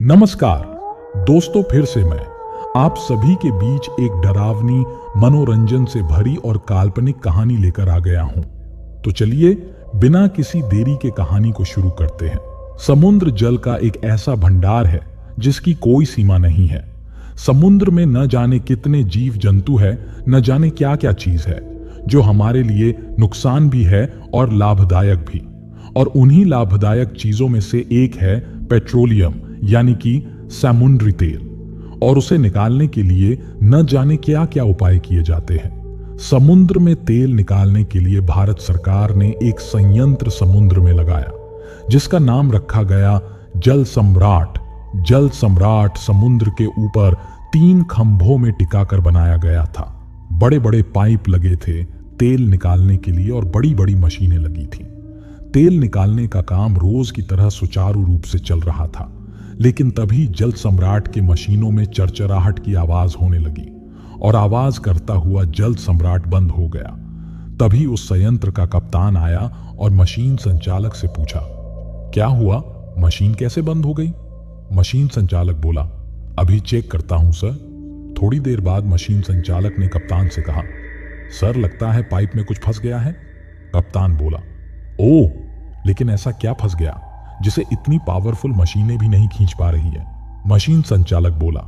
नमस्कार दोस्तों, फिर से मैं आप सभी के बीच एक डरावनी, मनोरंजन से भरी और काल्पनिक कहानी लेकर आ गया हूं। तो चलिए बिना किसी देरी के कहानी को शुरू करते हैं। समुद्र जल का एक ऐसा भंडार है जिसकी कोई सीमा नहीं है। समुद्र में न जाने कितने जीव जंतु है, न जाने क्या क्या चीज है जो हमारे लिए नुकसान भी है और लाभदायक भी। और उन्हीं लाभदायक चीजों में से एक है पेट्रोलियम, यानी कि समुद्री तेल। और उसे निकालने के लिए न जाने क्या क्या उपाय किए जाते हैं। समुद्र में तेल निकालने के लिए भारत सरकार ने एक संयंत्र समुद्र में लगाया जिसका नाम रखा गया जल सम्राट। जल सम्राट समुद्र के ऊपर 3 खंभों में टिकाकर बनाया गया था। बड़े बड़े पाइप लगे थे तेल निकालने के लिए और बड़ी बड़ी मशीनें लगी थी। तेल निकालने का काम रोज की तरह सुचारू रूप से चल रहा था, लेकिन तभी जल सम्राट के मशीनों में चरचराहट की आवाज होने लगी और आवाज करता हुआ जल सम्राट बंद हो गया। तभी उस संयंत्र का कप्तान आया और मशीन संचालक से पूछा, क्या हुआ, मशीन कैसे बंद हो गई? मशीन संचालक बोला, अभी चेक करता हूं सर। थोड़ी देर बाद मशीन संचालक ने कप्तान से कहा, सर लगता है पाइप में कुछ फंस गया है। कप्तान बोला, ओह, लेकिन ऐसा क्या फंस गया जिसे इतनी पावरफुल मशीनें भी नहीं खींच पा रही है? मशीन संचालक बोला,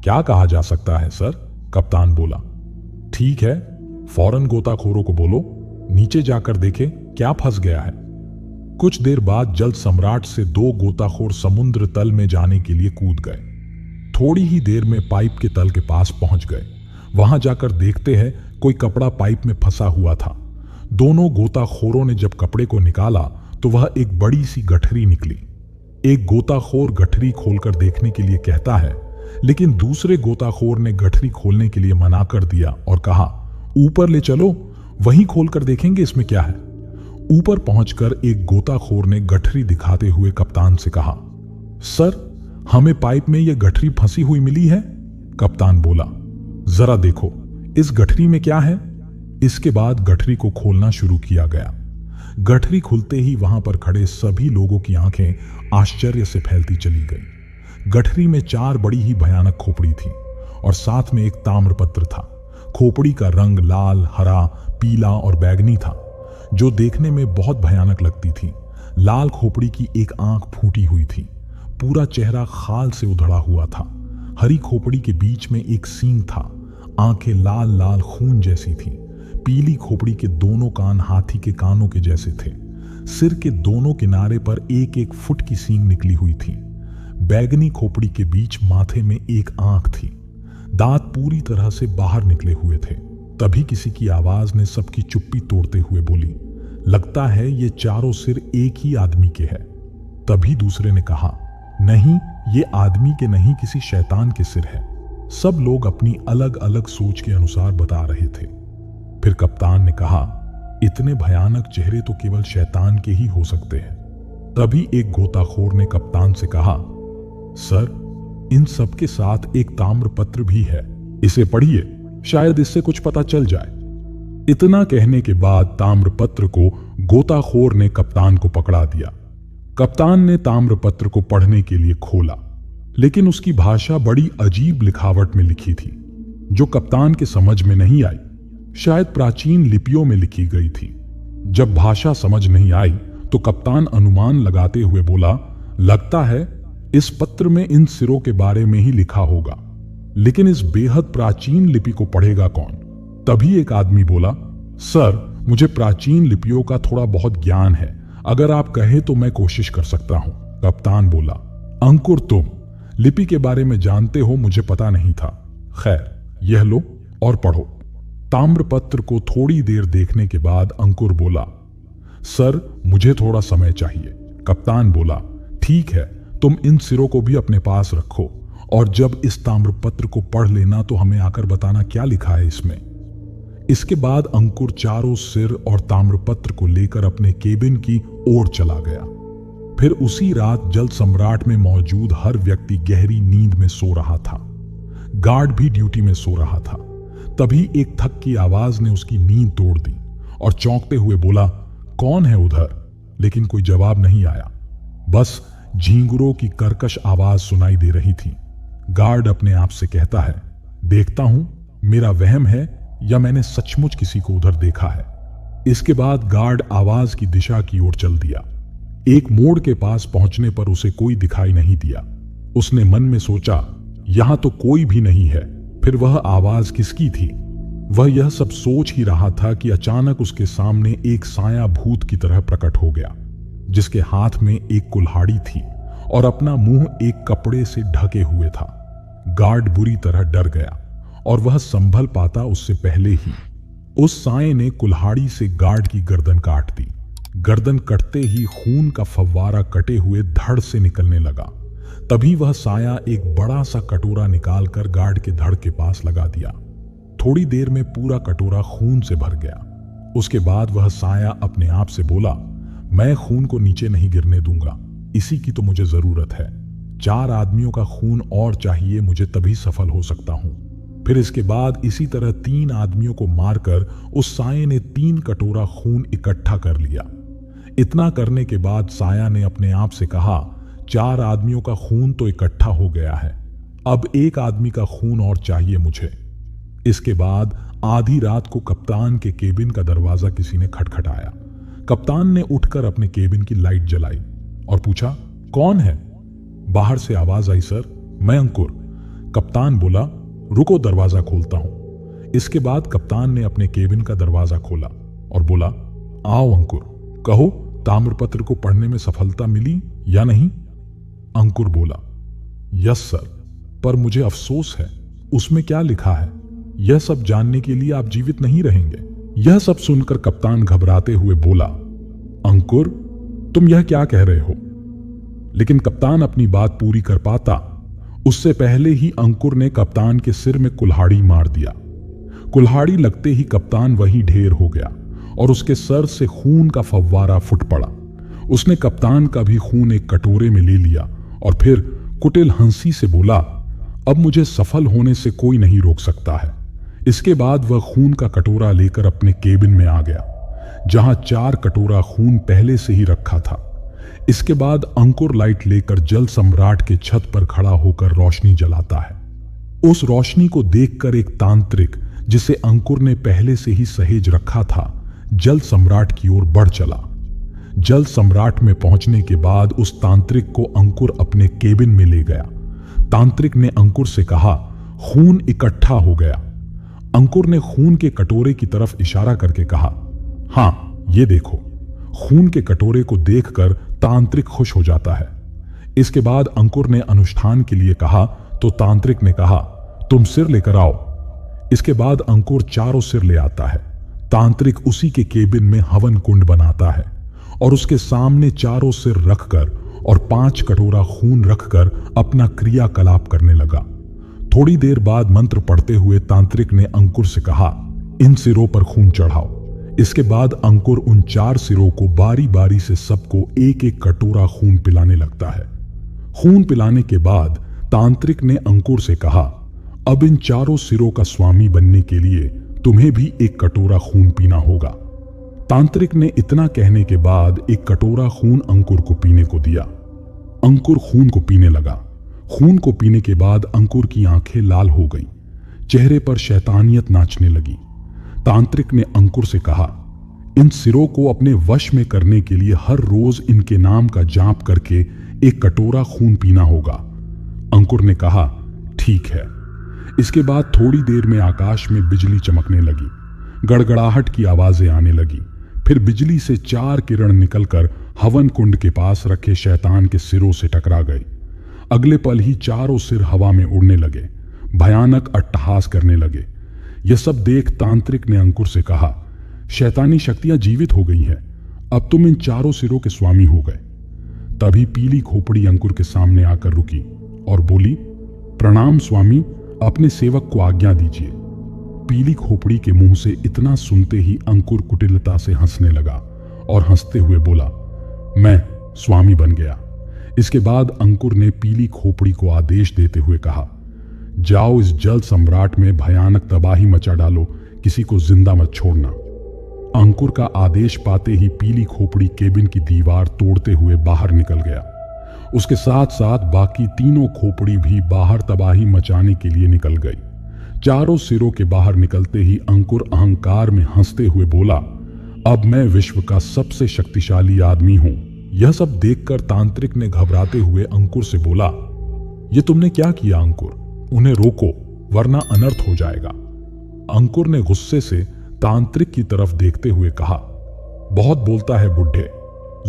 क्या कहा जा सकता है सर? कप्तान बोला, ठीक है, फौरन गोताखोरों को बोलो नीचे जाकर देखे क्या फंस गया है। कुछ देर बाद जल सम्राट से 2 गोताखोर समुद्र तल में जाने के लिए कूद गए। थोड़ी ही देर में पाइप के तल के पास पहुंच गए। वहां जाकर देखते हैं कोई कपड़ा पाइप में फंसा हुआ था। दोनों गोताखोरों ने जब कपड़े को निकाला तो वह एक बड़ी सी गठरी निकली। एक गोताखोर गठरी खोलकर देखने के लिए कहता है, लेकिन दूसरे गोताखोर ने गठरी खोलने के लिए मना कर दिया और कहा, ऊपर ले चलो, वहीं खोलकर देखेंगे इसमें क्या है। ऊपर पहुंचकर एक गोताखोर ने गठरी दिखाते हुए कप्तान से कहा, सर हमें पाइप में यह गठरी फंसी हुई मिली है। कप्तान बोला, जरा देखो इस गठरी में क्या है। इसके बाद गठरी को खोलना शुरू किया गया। गठरी खुलते ही वहां पर खड़े सभी लोगों की आंखें आश्चर्य से फैलती चली गई। गठरी में 4 बड़ी ही भयानक खोपड़ी थी और साथ में एक ताम्रपत्र था। खोपड़ी का रंग लाल, हरा, पीला और बैगनी था, जो देखने में बहुत भयानक लगती थी। लाल खोपड़ी की एक आंख फूटी हुई थी, पूरा चेहरा खाल से उधड़ा हुआ था। हरी खोपड़ी के बीच में एक सींग था, आंखें लाल लाल खून जैसी थी। पीली खोपड़ी के दोनों कान हाथी के कानों के जैसे थे। सिर के दोनों किनारे पर 1-1 फुट की सींग निकली हुई थी। बैगनी खोपड़ी के बीच माथे में एक आंख थी। दांत पूरी तरह से बाहर निकले हुए थे। तभी किसी की आवाज ने सबकी चुप्पी तोड़ते हुए बोली, लगता है ये चारों सिर एक ही आदमी के हैं। तभी दूसरे ने कहा, नहीं, ये आदमी के नहीं, किसी शैतान के सिर है। सब लोग अपनी अलग अलग सोच के अनुसार बता रहे थे। फिर कप्तान ने कहा, इतने भयानक चेहरे तो केवल शैतान के ही हो सकते हैं। तभी एक गोताखोर ने कप्तान से कहा, सर इन सब के साथ एक ताम्रपत्र भी है, इसे पढ़िए, शायद इससे कुछ पता चल जाए। इतना कहने के बाद ताम्रपत्र को गोताखोर ने कप्तान को पकड़ा दिया। कप्तान ने ताम्रपत्र को पढ़ने के लिए खोला, लेकिन उसकी भाषा बड़ी अजीब लिखावट में लिखी थी जो कप्तान के समझ में नहीं आई। शायद प्राचीन लिपियों में लिखी गई थी। जब भाषा समझ नहीं आई तो कप्तान अनुमान लगाते हुए बोला, लगता है इस पत्र में इन सिरों के बारे में ही लिखा होगा, लेकिन इस बेहद प्राचीन लिपि को पढ़ेगा कौन? तभी एक आदमी बोला, सर मुझे प्राचीन लिपियों का थोड़ा बहुत ज्ञान है, अगर आप कहें तो मैं कोशिश कर सकता हूं। कप्तान बोला, अंकुर तुम लिपि के बारे में जानते हो, मुझे पता नहीं था। खैर, यह लो और पढ़ो। ताम्रपत्र को थोड़ी देर देखने के बाद अंकुर बोला, सर मुझे थोड़ा समय चाहिए। कप्तान बोला, ठीक है, तुम इन सिरों को भी अपने पास रखो और जब इस ताम्रपत्र को पढ़ लेना तो हमें आकर बताना क्या लिखा है इसमें। इसके बाद अंकुर चारों सिर और ताम्रपत्र को लेकर अपने केबिन की ओर चला गया। फिर उसी रात जल सम्राट में मौजूद हर व्यक्ति गहरी नींद में सो रहा था। गार्ड भी ड्यूटी में सो रहा था। तभी एक थक की आवाज ने उसकी नींद तोड़ दी और चौंकते हुए बोला, कौन है उधर? लेकिन कोई जवाब नहीं आया। बस झींगुरों की कर्कश आवाज सुनाई दे रही थी। गार्ड अपने आप से कहता है, देखता हूं मेरा वहम है या मैंने सचमुच किसी को उधर देखा है। इसके बाद गार्ड आवाज की दिशा की ओर चल दिया। एक मोड़ के पास पहुंचने पर उसे कोई दिखाई नहीं दिया। उसने मन में सोचा, यहां तो कोई भी नहीं है, फिर वह आवाज किसकी थी? वह यह सब सोच ही रहा था कि अचानक उसके सामने एक साया भूत की तरह प्रकट हो गया, जिसके हाथ में एक कुल्हाड़ी थी और अपना मुंह एक कपड़े से ढके हुए था। गार्ड बुरी तरह डर गया और वह संभल पाता उससे पहले ही उस साये ने कुल्हाड़ी से गार्ड की गर्दन काट दी। गर्दन कटते ही खून का फव्वारा कटे हुए धड़ से निकलने लगा। तभी वह साया एक बड़ा सा कटोरा निकालकर गार्ड के धड़ के पास लगा दिया। थोड़ी देर में पूरा कटोरा खून से भर गया। उसके बाद वह साया अपने आप से बोला, मैं खून को नीचे नहीं गिरने दूंगा, इसी की तो मुझे जरूरत है। 4 आदमियों का खून और चाहिए मुझे, तभी सफल हो सकता हूं। फिर इसके बाद इसी तरह 3 आदमियों को मारकर उस साये ने 3 कटोरा खून इकट्ठा कर लिया। इतना करने के बाद साया ने अपने आप से कहा, 4 आदमियों का खून तो इकट्ठा हो गया है, अब 1 आदमी का खून और चाहिए मुझे। इसके बाद आधी रात को कप्तान के केबिन का दरवाजा किसी ने खटखटाया। कप्तान ने उठकर अपने केबिन की लाइट जलाई और पूछा, कौन है? बाहर से आवाज आई, सर मैं अंकुर। कप्तान बोला, रुको दरवाजा खोलता हूं। इसके बाद कप्तान ने अपने केबिन का दरवाजा खोला और बोला, आओ अंकुर, कहो ताम्रपत्र को पढ़ने में सफलता मिली या नहीं? अंकुर बोला, यस सर, पर मुझे अफसोस है, उसमें क्या लिखा है यह सब जानने के लिए आप जीवित नहीं रहेंगे। यह सब सुनकर कप्तान घबराते हुए बोला, अंकुर तुम यह क्या कह रहे हो? लेकिन कप्तान अपनी बात पूरी कर पाता उससे पहले ही अंकुर ने कप्तान के सिर में कुल्हाड़ी मार दिया। कुल्हाड़ी लगते ही कप्तान वहीं ढेर हो गया और उसके सर से खून का फव्वारा फूट पड़ा। उसने कप्तान का भी खून एक कटोरे में ले लिया और फिर कुटिल हंसी से बोला, अब मुझे सफल होने से कोई नहीं रोक सकता है। इसके बाद वह खून का कटोरा लेकर अपने केबिन में आ गया, जहां 4 कटोरा खून पहले से ही रखा था। इसके बाद अंकुर लाइट लेकर जल सम्राट के छत पर खड़ा होकर रोशनी जलाता है। उस रोशनी को देखकर एक तांत्रिक, जिसे अंकुर ने पहले से ही सहेज रखा था, जल सम्राट की ओर बढ़ चला। जल सम्राट में पहुंचने के बाद उस तांत्रिक को अंकुर अपने केबिन में ले गया। तांत्रिक ने अंकुर से कहा, खून इकट्ठा हो गया। अंकुर ने खून के कटोरे की तरफ इशारा करके कहा, हां ये देखो। खून के कटोरे को देखकर तांत्रिक खुश हो जाता है। इसके बाद अंकुर ने अनुष्ठान के लिए कहा तो तांत्रिक ने कहा, तुम सिर लेकर आओ। इसके बाद अंकुर 4 सिर ले आता है। तांत्रिक उसी के केबिन में हवन कुंड बनाता है और उसके सामने 4 सिर रखकर और 5 कटोरा खून रखकर अपना क्रियाकलाप करने लगा। थोड़ी देर बाद मंत्र पढ़ते हुए तांत्रिक ने अंकुर से कहा, इन सिरों पर खून चढ़ाओ। इसके बाद अंकुर उन 4 सिरों को बारी बारी से सबको एक एक कटोरा खून पिलाने लगता है। खून पिलाने के बाद तांत्रिक ने अंकुर से कहा, अब इन 4 सिरों का स्वामी बनने के लिए तुम्हें भी एक कटोरा खून पीना होगा। तांत्रिक ने इतना कहने के बाद एक कटोरा खून अंकुर को पीने को दिया। अंकुर खून को पीने लगा। खून को पीने के बाद अंकुर की आंखें लाल हो गई, चेहरे पर शैतानियत नाचने लगी। तांत्रिक ने अंकुर से कहा, इन सिरों को अपने वश में करने के लिए हर रोज इनके नाम का जाप करके एक कटोरा खून पीना होगा। अंकुर ने कहा, ठीक है। इसके बाद थोड़ी देर में आकाश में बिजली चमकने लगी, गड़गड़ाहट की आवाजें आने लगी। फिर बिजली से 4 किरण निकलकर हवन कुंड के पास रखे शैतान के सिरों से टकरा गई। अगले पल ही 4 सिर हवा में उड़ने लगे, भयानक अट्टहास करने लगे। यह सब देख तांत्रिक ने अंकुर से कहा, शैतानी शक्तियां जीवित हो गई हैं, अब तुम इन 4 सिरों के स्वामी हो गए। तभी पीली खोपड़ी अंकुर के सामने आकर रुकी और बोली, प्रणाम स्वामी, अपने सेवक को आज्ञा दीजिए। पीली खोपड़ी के मुंह से इतना सुनते ही अंकुर कुटिलता से हंसने लगा और हंसते हुए बोला, मैं स्वामी बन गया। इसके बाद अंकुर ने पीली खोपड़ी को आदेश देते हुए कहा, जाओ इस जल सम्राट में भयानक तबाही मचा डालो, किसी को जिंदा मत छोड़ना। अंकुर का आदेश पाते ही पीली खोपड़ी केबिन की दीवार तोड़ते हुए बाहर निकल गया उसके साथ साथ बाकी तीनों खोपड़ी भी बाहर तबाही मचाने के लिए निकल गई। चारों सिरों के बाहर निकलते ही अंकुर अहंकार में हंसते हुए बोला, अब मैं विश्व का सबसे शक्तिशाली आदमी हूं। यह सब देखकर तांत्रिक ने घबराते हुए अंकुर से बोला, यह तुमने क्या किया अंकुर? उन्हें रोको वरना अनर्थ हो जाएगा। अंकुर ने गुस्से से तांत्रिक की तरफ देखते हुए कहा, बहुत बोलता है बुढ़े,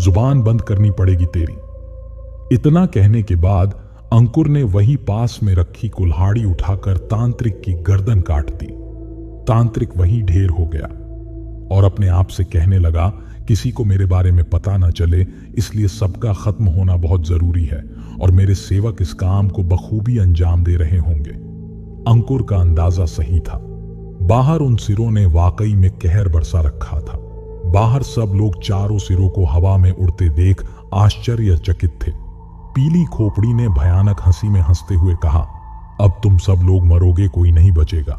जुबान बंद करनी पड़ेगी तेरी। इतना कहने के बाद अंकुर ने वही पास में रखी कुल्हाड़ी उठाकर तांत्रिक की गर्दन काट दी। तांत्रिक वहीं ढेर हो गया और अपने आप से कहने लगा, किसी को मेरे बारे में पता न चले, इसलिए सबका खत्म होना बहुत जरूरी है और मेरे सेवक इस काम को बखूबी अंजाम दे रहे होंगे। अंकुर का अंदाजा सही था। बाहर उन सिरों ने वाकई में कहर बरसा रखा था। बाहर सब लोग चारों सिरों को हवा में उड़ते देख आश्चर्यचकित थे। पीली खोपड़ी ने भयानक हंसी में हंसते हुए कहा, अब तुम सब लोग मरोगे, कोई नहीं बचेगा।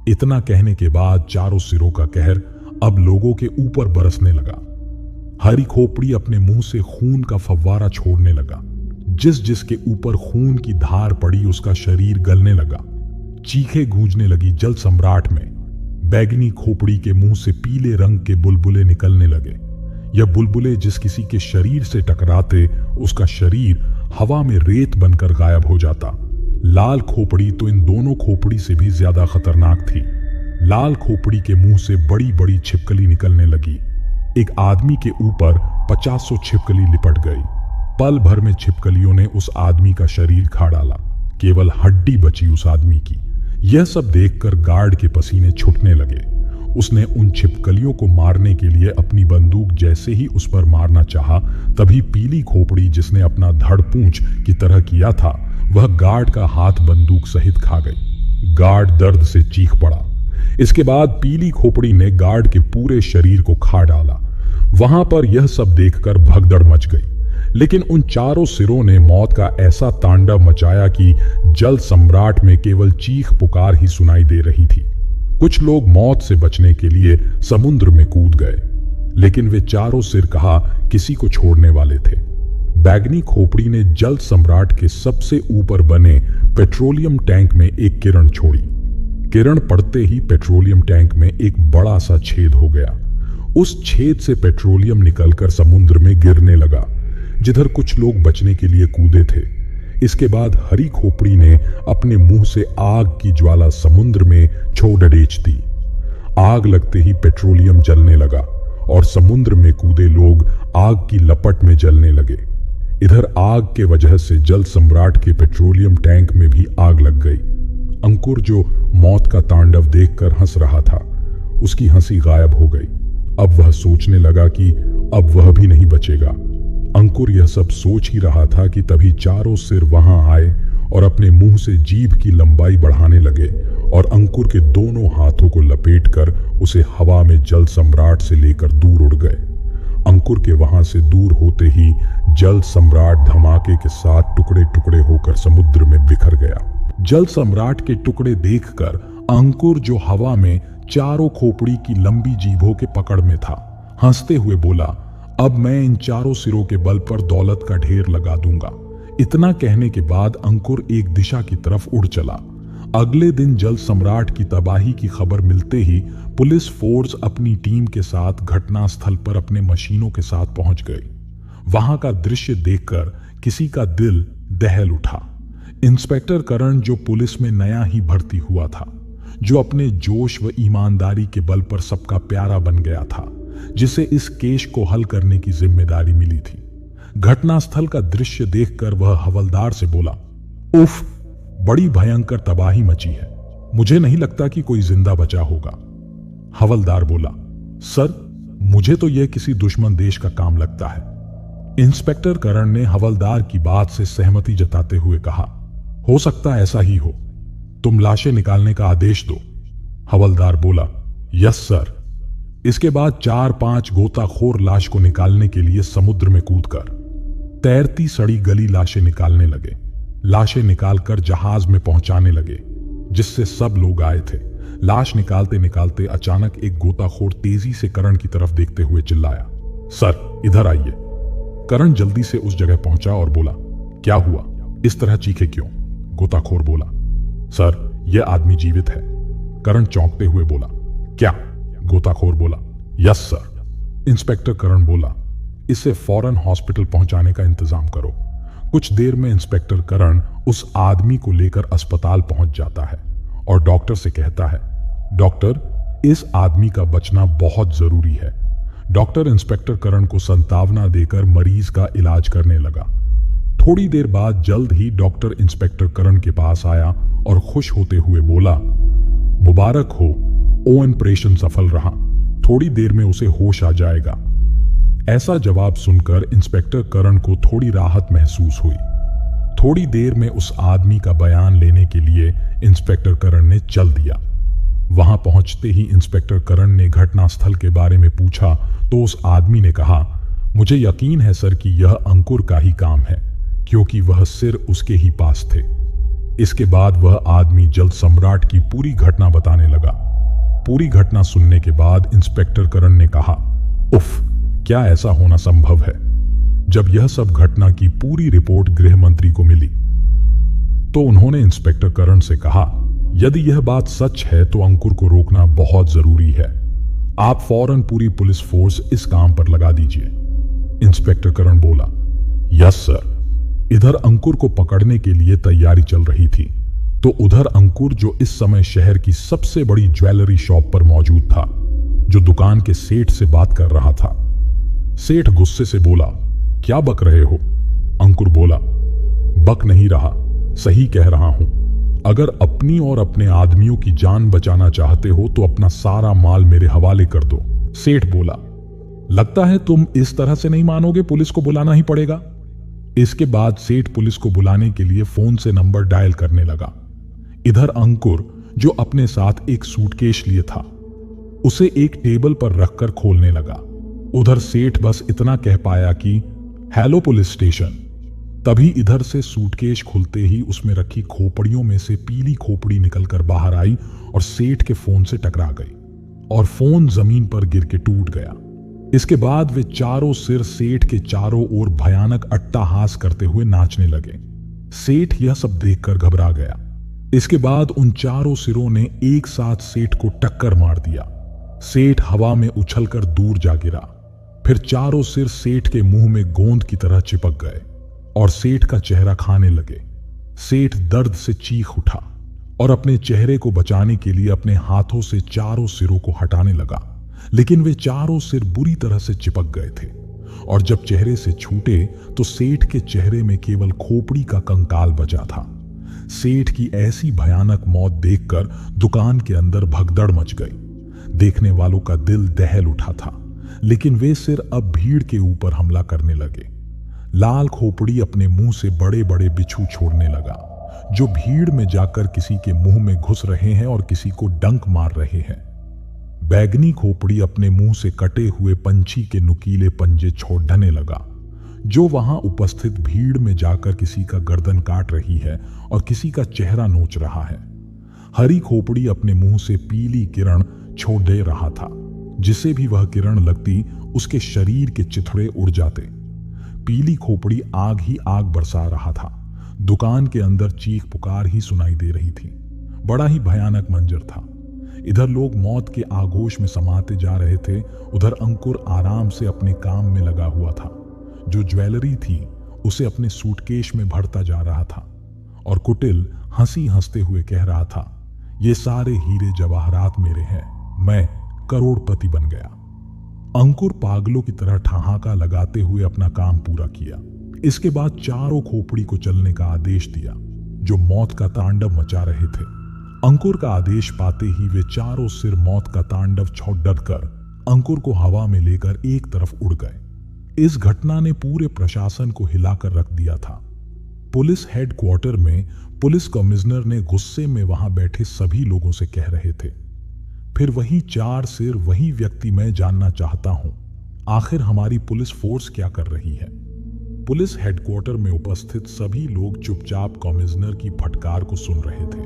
इतना कहने के बाद चारों सिरों का कहर अब लोगों के ऊपर बरसने लगा। हरी खोपड़ी अपने मुंह से खून का फव्वारा छोड़ने लगा। जिस जिसके ऊपर खून की धार पड़ी उसका शरीर गलने लगा। चीखें गूंजने लगी जल सम्राट में। बैगनी खोपड़ी के मुंह से पीले रंग के बुलबुले निकलने लगे। यह बुलबुले जिस किसी के शरीर से टकराते उसका शरीर हवा में रेत बनकर गायब हो जाता। लाल खोपड़ी तो इन दोनों खोपड़ी से भी ज्यादा खतरनाक थी। लाल खोपड़ी के मुंह से बड़ी बड़ी छिपकली निकलने लगी। एक आदमी के ऊपर 50 छिपकली लिपट गई। पल भर में छिपकलियों ने उस आदमी का शरीर खा डाला। केवल हड्डी बची उस आदमी की। यह सब देखकर गार्ड के पसीने छूटने लगे। उसने उन छिपकलियों को मारने के लिए अपनी बंदूक जैसे ही उस पर मारना चाहा, तभी पीली खोपड़ी जिसने अपना धड़ पूंछ की तरह किया था, वह गार्ड का हाथ बंदूक सहित खा गई। गार्ड दर्द से चीख पड़ा। इसके बाद पीली खोपड़ी ने गार्ड के पूरे शरीर को खा डाला। वहां पर यह सब देखकर भगदड़ मच गई। लेकिन उन चारों सिरों ने मौत का ऐसा तांडव मचाया कि जल सम्राट में केवल चीख पुकार ही सुनाई दे रही थी। कुछ लोग मौत से बचने के लिए समुद्र में कूद गए, लेकिन वे चारों सिर कहा किसी को छोड़ने वाले थे। बैगनी खोपड़ी ने जल सम्राट के सबसे ऊपर बने पेट्रोलियम टैंक में एक किरण छोड़ी। किरण पड़ते ही पेट्रोलियम टैंक में एक बड़ा सा छेद हो गया। उस छेद से पेट्रोलियम निकलकर समुद्र में गिरने लगा, जिधर कुछ लोग बचने के लिए कूदे थे। इसके बाद हरी खोपड़ी ने अपने मुंह से आग की ज्वाला समुद्र में छोड़ डडेच दी। आग लगते ही पेट्रोलियम जलने लगा और समुद्र में कूदे लोग आग की लपट में जलने लगे। इधर आग के वजह से जल सम्राट के पेट्रोलियम टैंक में भी आग लग गई। अंकुर जो मौत का तांडव देखकर हंस रहा था, उसकी हंसी गायब हो गई। अब वह सोचने लगा कि अब वह भी नहीं बचेगा। अंकुर यह सब सोच ही रहा था कि तभी चारों सिर वहां आए और अपने मुंह से जीभ की लंबाई बढ़ाने लगे और अंकुर के दोनों हाथों को लपेटकर उसे हवा में जल सम्राट से लेकर दूर उड़ गए। अंकुर के वहां से दूर होते ही जल सम्राट धमाके के साथ टुकड़े टुकड़े होकर समुद्र में बिखर गया। जल सम्राट के टुकड़े देखकर अंकुर जो हवा में चारों खोपड़ी की लंबी जीभों के पकड़ में था, हंसते हुए बोला, अब मैं इन चारों सिरों के बल पर दौलत का ढेर लगा दूंगा। इतना कहने के बाद अंकुर एक दिशा की तरफ उड़ चला। अगले दिन जल सम्राट की तबाही की खबर मिलते ही पुलिस फोर्स अपनी टीम के साथ घटनास्थल पर अपने मशीनों के साथ पहुंच गई। वहां का दृश्य देखकर किसी का दिल दहल उठा। इंस्पेक्टर करण, जो पुलिस में नया ही भर्ती हुआ था, जो अपने जोश व ईमानदारी के बल पर सबका प्यारा बन गया था, जिसे इस केस को हल करने की जिम्मेदारी मिली थी, घटनास्थल का दृश्य देखकर वह हवलदार से बोला, उफ, बड़ी भयंकर तबाही मची है। मुझे नहीं लगता कि कोई जिंदा बचा होगा। हवलदार बोला, सर, मुझे तो यह किसी दुश्मन देश का काम लगता है। इंस्पेक्टर करण ने हवलदार की बात से सहमति जताते हुए कहा, हो सकता ऐसा ही हो। तुम लाशें निकालने का आदेश दो। हवलदार बोला, यस सर। इसके बाद 4-5 गोताखोर लाश को निकालने के लिए समुद्र में कूदकर तैरती सड़ी गली लाशें निकालने लगे। लाशें निकालकर जहाज में पहुंचाने लगे, जिससे सब लोग आए थे। लाश निकालते निकालते अचानक एक गोताखोर तेजी से करण की तरफ देखते हुए चिल्लाया, सर, इधर आइए। करण जल्दी से उस जगह पहुंचा और बोला, क्या हुआ, इस तरह चीखे क्यों? गोताखोर बोला। सर, यह आदमी जीवित है, करण चौंकते हुए बोला। क्या? गोताखोर बोला। Yes sir. इंस्पेक्टर करण बोला, इसे फौरन हॉस्पिटल पहुंचाने का इंतजाम करो। कुछ देर में इंस्पेक्टर करण उस आदमी को लेकर अस्पताल पहुंच जाता है और डॉक्टर से कहता है, डॉक्टर, इस आदमी का बचना बहुत जरूरी है। डॉक्टर इंस्पेक्टर करण को सांत्वना देकर मरीज का इलाज करने लगा। थोड़ी देर बाद जल्द ही डॉक्टर इंस्पेक्टर करण के पास आया और खुश होते हुए बोला, मुबारक हो, ऑपरेशन सफल रहा, थोड़ी देर में उसे होश आ जाएगा। ऐसा जवाब सुनकर इंस्पेक्टर करण को थोड़ी राहत महसूस हुई। थोड़ी देर में उस आदमी का बयान लेने के लिए इंस्पेक्टर करण ने चल दिया। वहां पहुंचते ही इंस्पेक्टर करण ने घटनास्थल के बारे में पूछा तो उस आदमी ने कहा, मुझे यकीन है सर कि यह अंकुर का ही काम है, क्योंकि वह सिर उसके ही पास थे। इसके बाद वह आदमी जल्द सम्राट की पूरी घटना बताने लगा। पूरी घटना सुनने के बाद इंस्पेक्टर करण ने कहा, उफ, क्या ऐसा होना संभव है? जब यह सब घटना की पूरी रिपोर्ट गृह मंत्री को मिली तो उन्होंने इंस्पेक्टर करण से कहा, यदि यह बात सच है तो अंकुर को रोकना बहुत जरूरी है। आप फौरन पूरी पुलिस फोर्स इस काम पर लगा दीजिए। इंस्पेक्टर करण बोला, यस सर। इधर अंकुर को पकड़ने के लिए तैयारी चल रही थी तो उधर अंकुर, जो इस समय शहर की सबसे बड़ी ज्वेलरी शॉप पर मौजूद था, जो दुकान के सेठ से बात कर रहा था। सेठ गुस्से से बोला, क्या बक रहे हो? अंकुर बोला, बक नहीं रहा, सही कह रहा हूं। अगर अपनी और अपने आदमियों की जान बचाना चाहते हो तो अपना सारा माल मेरे हवाले कर दो। सेठ बोला, लगता है तुम इस तरह से नहीं मानोगे, पुलिस को बुलाना ही पड़ेगा। इसके बाद सेठ पुलिस को बुलाने के लिए फोन से नंबर डायल करने लगा। इधर अंकुर, जो अपने साथ एक सूटकेस लिए था, उसे एक टेबल पर रखकर खोलने लगा। उधर सेठ बस इतना कह पाया कि हेलो पुलिस स्टेशन। तभी इधर से सूटकेस खुलते ही उसमें रखी खोपड़ियों में से पीली खोपड़ी निकलकर बाहर आई और सेठ के फोन से टकरा गई और फोन जमीन पर गिर के टूट गया। इसके बाद वे चारों सिर सेठ के चारों ओर भयानक अट्टहास करते हुए नाचने लगे। सेठ यह सब देखकर घबरा गया। इसके बाद उन चारों सिरों ने एक साथ सेठ को टक्कर मार दिया। सेठ हवा में उछलकर दूर जा गिरा। फिर चारों सिर सेठ के मुंह में गोंद की तरह चिपक गए और सेठ का चेहरा खाने लगे। सेठ दर्द से चीख उठा और अपने चेहरे को बचाने के लिए अपने हाथों से चारों सिरों को हटाने लगा, लेकिन वे चारों सिर बुरी तरह से चिपक गए थे और जब चेहरे से छूटे तो सेठ के चेहरे में केवल खोपड़ी का कंकाल बचा था। सेठ की ऐसी भयानक मौत देखकर दुकान के अंदर भगदड़ मच गई। देखने वालों का दिल दहल उठा था, लेकिन वे सिर अब भीड़ के ऊपर हमला करने लगे। लाल खोपड़ी अपने मुंह से बड़े बड़े बिच्छू छोड़ने लगा, जो भीड़ में जाकर किसी के मुंह में घुस रहे हैं और किसी को डंक मार रहे हैं। बैगनी खोपड़ी अपने मुंह से कटे हुए पंछी के नुकीले पंजे छोड़ने लगा, जो वहां उपस्थित भीड़ में जाकर किसी का गर्दन काट रही है और किसी का चेहरा नोच रहा है। हरी खोपड़ी अपने मुंह से पीली किरण छोड़ दे रहा था, जिसे भी वह किरण लगती उसके शरीर के चिथड़े उड़ जाते। पीली खोपड़ी आग ही आग बरसा रहा था। दुकान के अंदर चीख पुकार ही सुनाई दे रही थी। बड़ा ही भयानक मंजर था। इधर लोग मौत के आगोश में समाते जा रहे थे, उधर अंकुर आराम से अपने काम में लगा हुआ था। जो ज्वेलरी थी उसे अपने सूटकेस में भरता जा रहा था और कुटिल हंसी हंसते हुए कह रहा था, ये सारे हीरे जवाहरात मेरे हैं, मैं करोड़पति बन गया। अंकुर पागलों की तरह ठहाका लगाते हुए अपना काम पूरा किया। इसके बाद चारों खोपड़ी को चलने का आदेश दिया, जो मौत का तांडव मचा रहे थे। अंकुर का आदेश पाते ही वे चारों सिर मौत का तांडव छोड़ डरकर अंकुर को हवा में लेकर एक तरफ उड़ गए। इस घटना ने पूरे प्रशासन को हिलाकर रख दिया था। पुलिस हेडक्वार्टर में पुलिस कमिश्नर ने गुस्से में वहां बैठे सभी लोगों से कह रहे थे, फिर वही चार सिर वही व्यक्ति, मैं जानना चाहता हूं आखिर हमारी पुलिस फोर्स क्या कर रही है। पुलिस हेडक्वार्टर में उपस्थित सभी लोग चुपचाप कमिश्नर की फटकार को सुन रहे थे।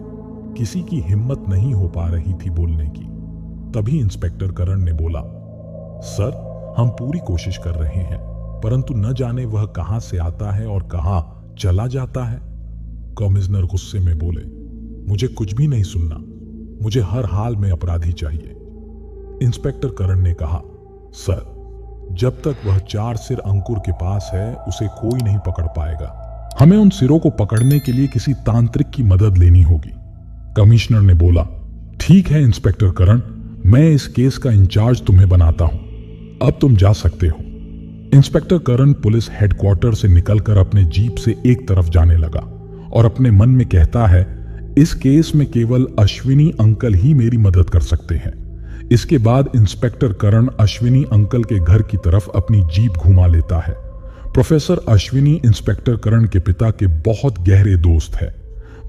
किसी की हिम्मत नहीं हो पा रही थी बोलने की। तभी इंस्पेक्टर करण ने बोला, सर, हम पूरी कोशिश कर रहे हैं, परंतु न जाने वह कहां से आता है और कहां चला जाता है। कमिश्नर गुस्से में बोले, मुझे कुछ भी नहीं सुनना, मुझे हर हाल में अपराधी चाहिए। इंस्पेक्टर करण ने कहा, सर, जब तक वह 4 सिर अंकुर के पास है उसे कोई नहीं पकड़ पाएगा। हमें उन सिरों को पकड़ने के लिए किसी तांत्रिक की मदद लेनी होगी। कमिश्नर ने बोला, ठीक है इंस्पेक्टर करण, मैं इस केस का इंचार्ज तुम्हें बनाता हूं, अब तुम जा सकते हो। इंस्पेक्टर करण पुलिस हेडक्वार्टर से निकलकर अपने जीप से एक तरफ जाने लगा और अपने मन में कहता है, इस केस में केवल अश्विनी अंकल ही मेरी मदद कर सकते हैं। इसके बाद इंस्पेक्टर करण अश्विनी अंकल के घर की तरफ अपनी जीप घुमा लेता है। प्रोफेसर अश्विनी इंस्पेक्टर करण के पिता के बहुत गहरे दोस्त है।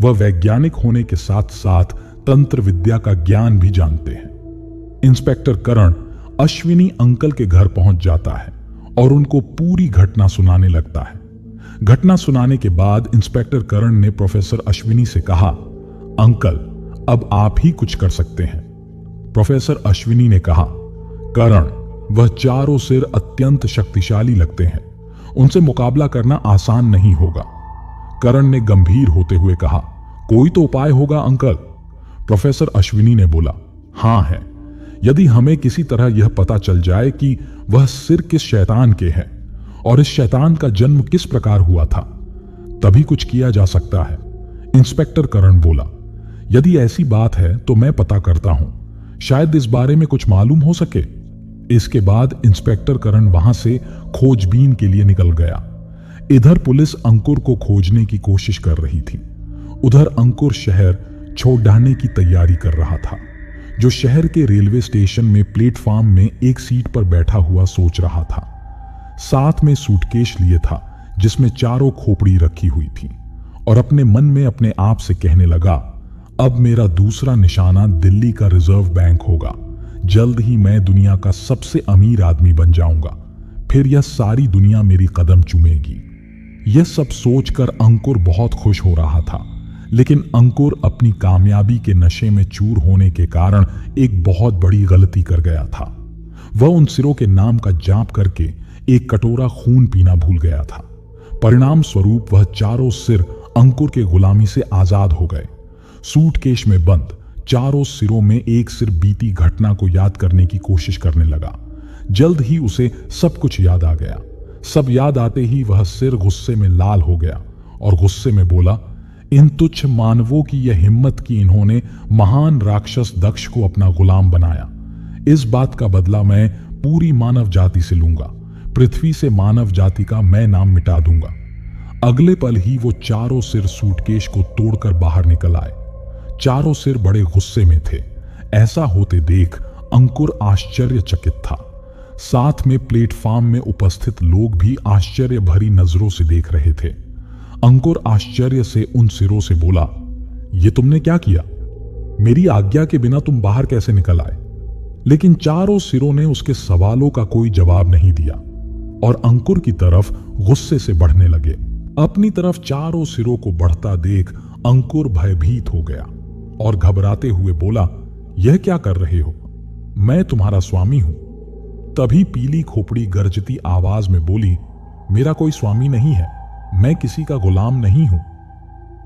वह वैज्ञानिक होने के साथ साथ तंत्र विद्या का ज्ञान भी जानते हैं। इंस्पेक्टर करण अश्विनी अंकल के घर पहुंच जाता है और उनको पूरी घटना सुनाने लगता है। घटना सुनाने के बाद इंस्पेक्टर करण ने प्रोफेसर अश्विनी से कहा, अंकल, अब आप ही कुछ कर सकते हैं। प्रोफेसर अश्विनी ने कहा, करण, वह 4 सिर अत्यंत शक्तिशाली लगते हैं, उनसे मुकाबला करना आसान नहीं होगा। करण ने गंभीर होते हुए कहा, कोई तो उपाय होगा अंकल। प्रोफेसर अश्विनी ने बोला, हां है, यदि हमें किसी तरह यह पता चल जाए कि वह सिर किस शैतान के हैं और इस शैतान का जन्म किस प्रकार हुआ था, तभी कुछ किया जा सकता है। इंस्पेक्टर करण बोला, यदि ऐसी बात है तो मैं पता करता हूं, शायद इस बारे में कुछ मालूम हो सके। इसके बाद इंस्पेक्टर करण वहां से खोजबीन के लिए निकल गया। इधर पुलिस अंकुर को खोजने की कोशिश कर रही थी, उधर अंकुर शहर छोड़ने की तैयारी कर रहा था। जो शहर के रेलवे स्टेशन में प्लेटफॉर्म में एक सीट पर बैठा हुआ सोच रहा था। साथ में सूटकेस लिए था जिसमें 4 खोपड़ी रखी हुई थी और अपने मन में अपने आप से कहने लगा, अब मेरा दूसरा निशाना दिल्ली का रिजर्व बैंक होगा। जल्द ही मैं दुनिया का सबसे अमीर आदमी बन जाऊंगा, फिर यह सारी दुनिया मेरी कदम चूमेगी। यह सब सोचकर अंकुर बहुत खुश हो रहा था, लेकिन अंकुर अपनी कामयाबी के नशे में चूर होने के कारण एक बहुत बड़ी गलती कर गया था। वह उन सिरों के नाम का जाप करके एक कटोरा खून पीना भूल गया था। परिणाम स्वरूप वह 4 सिर अंकुर के गुलामी से आजाद हो गए। सूटकेस में बंद 4 सिरों में एक सिर बीती घटना को याद करने की कोशिश करने लगा। जल्द ही उसे सब कुछ याद आ गया। सब याद आते ही वह सिर गुस्से में लाल हो गया और गुस्से में बोला, इन तुच्छ मानवों की यह हिम्मत कि इन्होंने महान राक्षस दक्ष को अपना गुलाम बनाया। इस बात का बदला मैं पूरी मानव जाति से लूंगा। पृथ्वी से मानव जाति का मैं नाम मिटा दूंगा। अगले पल ही वो 4 सिर सूटकेस को तोड़कर बाहर निकल आए। 4 सिर बड़े गुस्से में थे। ऐसा होते देख अंकुर आश्चर्यचकित था। साथ में प्लेटफॉर्म में उपस्थित लोग भी आश्चर्य भरी नजरों से देख रहे थे। अंकुर आश्चर्य से उन सिरों से बोला, ये तुमने क्या किया? मेरी आज्ञा के बिना तुम बाहर कैसे निकल आए? लेकिन 4 सिरों ने उसके सवालों का कोई जवाब नहीं दिया और अंकुर की तरफ गुस्से से बढ़ने लगे। अपनी तरफ 4 सिरों को बढ़ता देख अंकुर भयभीत हो गया और घबराते हुए बोला, यह क्या कर रहे हो? मैं तुम्हारा स्वामी हूं। तभी पीली खोपड़ी गरजती आवाज में बोली, मेरा कोई स्वामी नहीं है, मैं किसी का गुलाम नहीं हूं।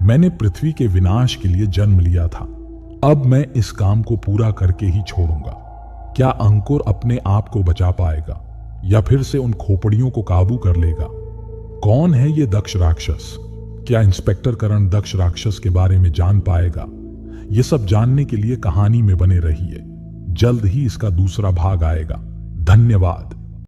मैंने पृथ्वी के विनाश के लिए जन्म लिया था। अब मैं इस काम को पूरा करके ही छोड़ूंगा। क्या अंकुर अपने आप को बचा पाएगा या फिर से उन खोपड़ियों को काबू कर लेगा? कौन है ये दक्ष राक्षस? क्या इंस्पेक्टर करण दक्ष राक्षस के बारे में जान पाएगा? ये सब जानने के लिए कहानी में बने रहिए। जल्द ही इसका दूसरा भाग आएगा। धन्यवाद।